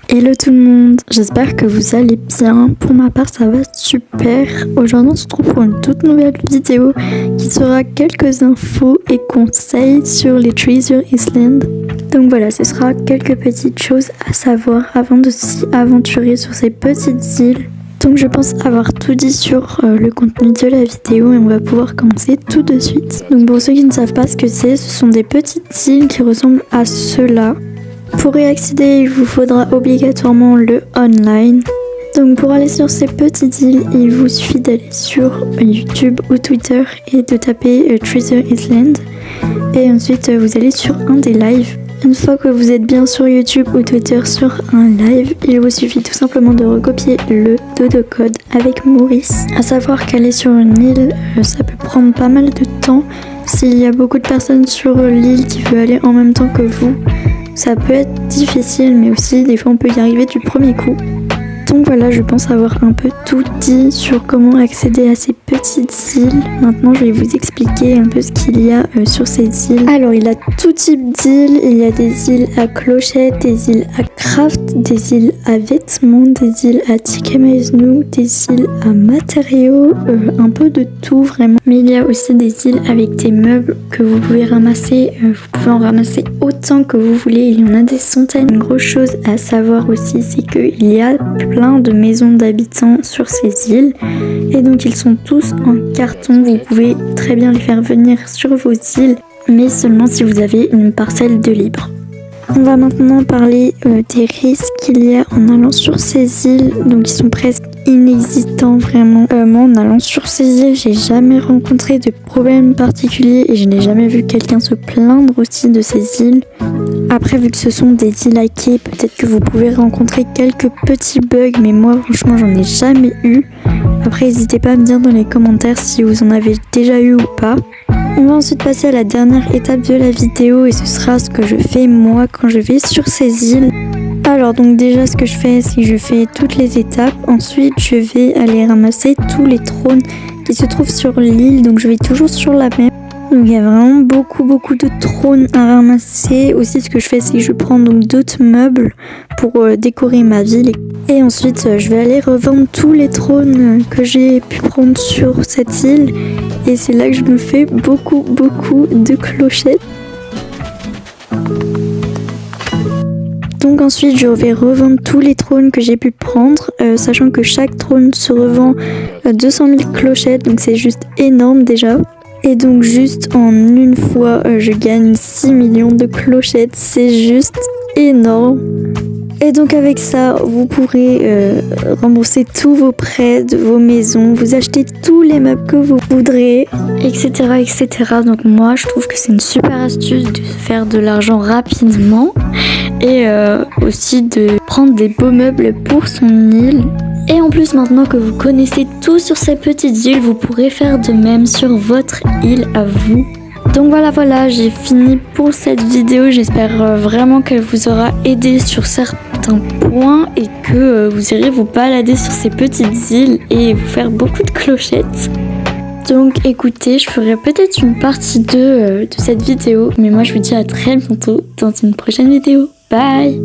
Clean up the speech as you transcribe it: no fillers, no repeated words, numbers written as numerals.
Hello tout le monde, j'espère que vous allez bien. Pour ma part ça va super. Aujourd'hui on se retrouve pour une toute nouvelle vidéo qui sera quelques infos et conseils sur les Treasure Island. Donc voilà, ce sera quelques petites choses à savoir avant de s'y aventurer sur ces petites îles. Donc je pense avoir tout dit sur le contenu de la vidéo et on va pouvoir commencer tout de suite. Donc pour ceux qui ne savent pas ce que c'est, ce sont des petites îles qui ressemblent à ceux-là. Pour y accéder, il vous faudra obligatoirement le online. Donc pour aller sur ces petites îles, il vous suffit d'aller sur YouTube ou Twitter et de taper Treasure Island. Et ensuite, vous allez sur un des lives. Une fois que vous êtes bien sur YouTube ou Twitter sur un live, il vous suffit tout simplement de recopier le dodo code avec Maurice. À savoir qu'aller sur une île, ça peut prendre pas mal de temps. S'il y a beaucoup de personnes sur l'île qui veulent aller en même temps que vous, ça peut être difficile, mais aussi des fois on peut y arriver du premier coup. Donc voilà, je pense avoir un peu tout dit sur comment accéder à ces petites îles. Maintenant, je vais vous expliquer un peu ce qu'il y a sur ces îles. Alors, il y a tout type d'îles. Il y a des îles à clochettes, des îles à craft, des îles à vêtements, des îles à tickets maison, des îles à matériaux, un peu de tout vraiment. Mais il y a aussi des îles avec des meubles que vous pouvez ramasser. Vous pouvez en ramasser autant que vous voulez. Il y en a des centaines. Une grosse chose à savoir aussi, c'est qu'il y a plein de maisons d'habitants sur ces îles et donc ils sont tous en carton. Vous pouvez très bien les faire venir sur vos îles, mais seulement si vous avez une parcelle de libre. On va maintenant parler des risques qu'il y a en allant sur ces îles. Donc ils sont presque inexistants vraiment. Moi en allant sur ces îles, j'ai jamais rencontré de problème particulier et je n'ai jamais vu quelqu'un se plaindre aussi de ces îles. Après, vu que ce sont des îles à quai, peut-être que vous pouvez rencontrer quelques petits bugs, mais moi franchement j'en ai jamais eu. Après, n'hésitez pas à me dire dans les commentaires si vous en avez déjà eu ou pas. On va ensuite passer à la dernière étape de la vidéo et ce sera ce que je fais moi quand je vais sur ces îles. Alors donc déjà ce que je fais, c'est que je fais toutes les étapes. Ensuite je vais aller ramasser tous les trônes qui se trouvent sur l'île. Donc je vais toujours sur la même. Donc il y a vraiment beaucoup de trônes à ramasser. Aussi ce que je fais, c'est que je prends donc d'autres meubles pour décorer ma ville. Et ensuite je vais aller revendre tous les trônes que j'ai pu prendre sur cette île. Et c'est là que je me fais beaucoup de clochettes. Donc ensuite je vais revendre tous les trônes que j'ai pu prendre, sachant que chaque trône se revend 200 000 clochettes, donc c'est juste énorme déjà. Et donc juste en une fois je gagne 6 millions de clochettes, c'est juste énorme. Et donc avec ça, vous pourrez rembourser tous vos prêts de vos maisons, vous acheter tous les meubles que vous voudrez, etc. Donc moi, je trouve que c'est une super astuce de faire de l'argent rapidement et aussi de prendre des beaux meubles pour son île. Et en plus, maintenant que vous connaissez tout sur ces petites îles, vous pourrez faire de même sur votre île à vous. Donc voilà, j'ai fini pour cette vidéo. J'espère vraiment qu'elle vous aura aidé sur certains points et que vous irez vous balader sur ces petites îles et vous faire beaucoup de clochettes. Donc écoutez, je ferai peut-être une partie 2 de cette vidéo, mais moi je vous dis à très bientôt dans une prochaine vidéo. Bye!